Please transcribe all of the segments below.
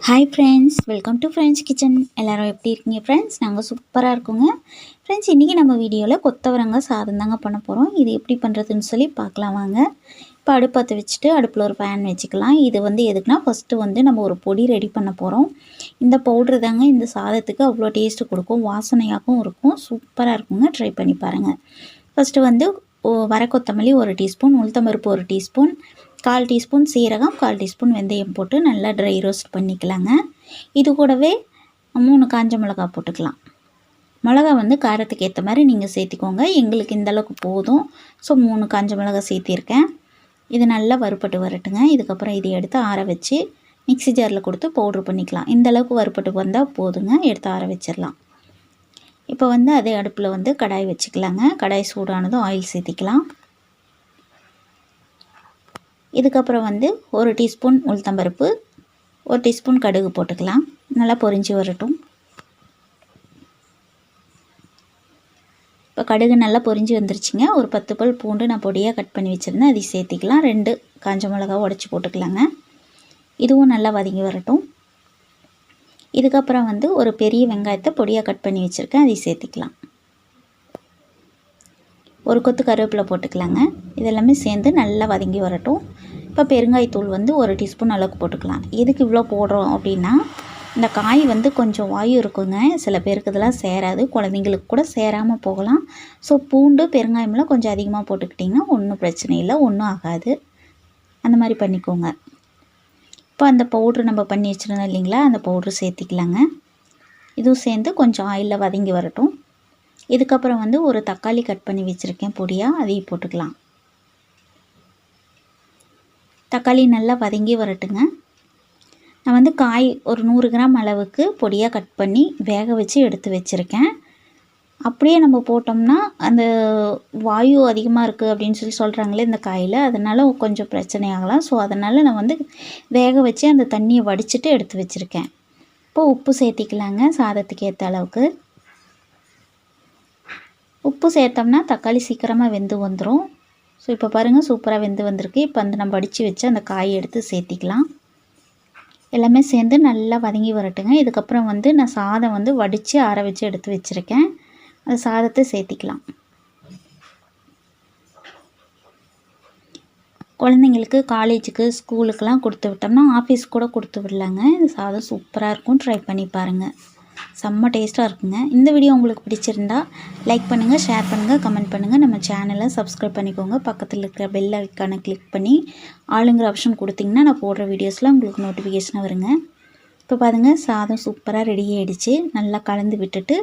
Hi friends, welcome to friends kitchen. எல்லோரும் எப்படி இருக்கீங்க ஃப்ரெண்ட்ஸ்? நாங்கள் சூப்பராக இருக்கோங்க ஃப்ரெண்ட்ஸ். இன்றைக்கி நம்ம வீடியோவில் கொத்தவரங்காய் சாதம் தாங்க பண்ண போகிறோம். இது எப்படி பண்ணுறதுன்னு சொல்லி பார்க்கலாம் வாங்க. இப்போ அடுப்பத்தை வச்சுட்டு அடுப்பில் ஒரு பேன் வச்சுக்கலாம். இது எதுக்குன்னா ஃபஸ்ட்டு நம்ம ஒரு பொடி ரெடி பண்ண போகிறோம். இந்த பவுட்ரு தாங்க இந்த சாதத்துக்கு அவ்வளோ டேஸ்ட்டு கொடுக்கும், வாசனையாகவும் இருக்கும், சூப்பராக இருக்குங்க. ட்ரை பண்ணி பாருங்கள். ஃபஸ்ட்டு வர கொத்தமல்லி 1 டீஸ்பூன், உளுத்தம்பருப்பு 1 டீஸ்பூன், 1/4 டீஸ்பூன் சீரகம், 1/4 டீஸ்பூன் வெந்தயம் போட்டு நல்லா ட்ரை ரோஸ்ட் பண்ணிக்கலாங்க. இது கூடவே 3 காஞ்ச மிளகா போட்டுக்கலாம். மிளகா காரத்துக்கு ஏற்ற மாதிரி நீங்கள் சேர்த்திக்கோங்க. எங்களுக்கு இந்தளவுக்கு போதும். ஸோ 3 காஞ்ச மிளகா சேர்த்திருக்கேன். இது நல்லா வறுப்பட்டு வரட்டுங்க. இதுக்கப்புறம் இதை எடுத்து ஆற வச்சு மிக்ஸி ஜாரில் கொடுத்து பவுட்ரு பண்ணிக்கலாம். இந்தளவுக்கு வறுப்பட்டு வந்தால் போதுங்க. எடுத்து ஆற வச்சிடலாம். இப்போ அதே அடுப்பில் கடாய் வச்சுக்கலாங்க. கடாய் சூடானதும் ஆயில் சேர்த்திக்கலாம். இதுக்கப்புறம் 1 டீஸ்பூன் உளுத்தம்பருப்பு, 1 டீஸ்பூன் கடுகு போட்டுக்கலாம். நல்லா பொரிஞ்சு வரட்டும். இப்போ கடுகு நல்லா பொரிஞ்சு வந்துருச்சுங்க. ஒரு 10 பல் பூண்டு நான் பொடியாக கட் பண்ணி வச்சுருந்தேன், அதை சேர்த்திக்கலாம். 2 காஞ்ச மிளகா உடச்சி போட்டுக்கலாங்க. இதுவும் நல்லா வதங்கி வரட்டும். இதுக்கப்புறம் ஒரு பெரிய வெங்காயத்தை பொடியாக கட் பண்ணி வச்சுருக்கேன், அதை சேர்த்திக்கலாம். ஒரு கொத்து கருவேப்பிலை போட்டுக்கலாங்க. இதெல்லாமே சேர்ந்து நல்லா வதங்கி வரட்டும். இப்போ பெருங்காயத்தூள் 1 டீஸ்பூன் அளவுக்கு போட்டுக்கலாம். எதுக்கு இவ்வளோ போடுறோம் அப்படின்னா, இந்த காய் கொஞ்சம் வாயு இருக்குங்க. சில பேருக்கு இதெல்லாம் சேராது, குழந்தைங்களுக்கு கூட சேராமல் போகலாம். ஸோ பூண்டு பெருங்காயமெல்லாம் கொஞ்சம் அதிகமாக போட்டுக்கிட்டிங்கன்னா ஒன்றும் பிரச்சனை இல்லை, ஒன்றும் ஆகாது. அந்த மாதிரி பண்ணிக்கோங்க. இப்போ அந்த பவுட்ரு நம்ம பண்ணி வச்சுருந்தோம் இல்லைங்களா, அந்த பவுட்ரு சேர்த்திக்கலாங்க. இதுவும் சேர்ந்து கொஞ்சம் ஆயிலில் வதங்கி வரட்டும். இதுக்கப்புறம் ஒரு தக்காளி கட் பண்ணி வச்சுருக்கேன் பொடியாக, அதையும் போட்டுக்கலாம். தக்காளி நல்லா வதங்கி வரட்டுங்க. நான் காய் ஒரு 100 கிராம் அளவுக்கு பொடியாக கட் பண்ணி வேக வச்சு எடுத்து வச்சுருக்கேன். அப்படியே நம்ம போட்டோம்னா அந்த வாயு அதிகமாக இருக்குது அப்படின்னு சொல்லி சொல்கிறாங்களே இந்த காயில், அதனால் கொஞ்சம் பிரச்சனை ஆகலாம். ஸோ அதனால் நான் வேக வச்சு அந்த தண்ணியை வடிச்சிட்டு எடுத்து வச்சுருக்கேன். இப்போ உப்பு சேர்த்திக்கலாங்க, சாதத்துக்கு ஏற்ற அளவுக்கு. உப்பு சேர்த்தோம்னா தக்காளி சீக்கிரமாக வெந்து வந்துடும். ஸோ இப்போ பாருங்கள், சூப்பராக வெந்து வந்திருக்கு. இப்போ நம்ம வடித்து வச்சு அந்த காயை எடுத்து சேர்த்திக்கலாம். எல்லாமே சேர்ந்து நல்லா வதங்கி வரட்டுங்க. இதுக்கப்புறம் நான் சாதம் வடித்து ஆற வச்சு எடுத்து வச்சுருக்கேன். அந்த சாதத்தை சேர்த்திக்கலாம். குழந்தைங்களுக்கு காலேஜுக்கு ஸ்கூலுக்கெல்லாம் கொடுத்து விட்டோம்னா ஆஃபீஸ் கூட கொடுத்து விடலாங்க. இந்த சாதம் சூப்பராக இருக்கும், ட்ரை பண்ணி பாருங்கள். செம்ம டேஸ்ட்டாக இருக்குங்க. இந்த வீடியோ உங்களுக்கு பிடிச்சிருந்தா லைக் பண்ணுங்கள், ஷேர் பண்ணுங்கள், கமெண்ட் பண்ணுங்கள். நம்ம சேனலை சப்ஸ்கிரைப் பண்ணிக்கோங்க. பக்கத்தில் இருக்கிற பெல் ஐக்கானை கிளிக் பண்ணி ஆளுங்கிற ஆப்ஷன் கொடுத்திங்கன்னா நான் போடுற வீடியோஸ்லாம் உங்களுக்கு நோட்டிஃபிகேஷனாக வருங்க. இப்போ பாருங்கள், சாதம் சூப்பராக ரெடி ஆகிடுச்சு. நல்லா விட்டுட்டு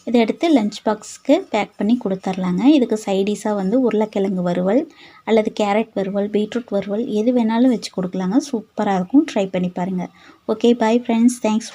இதை எடுத்து லஞ்ச் பாக்ஸுக்கு பேக் பண்ணி கொடுத்துர்லாங்க. இதுக்கு சைடிஷாக உருளைக்கிழங்கு வறுவல் அல்லது கேரட் வறுவல், பீட்ரூட் வறுவல் எது வேணாலும் வச்சு கொடுக்கலாங்க. சூப்பராக இருக்கும், ட்ரை பண்ணி பாருங்கள். Okay, bye friends, thanks.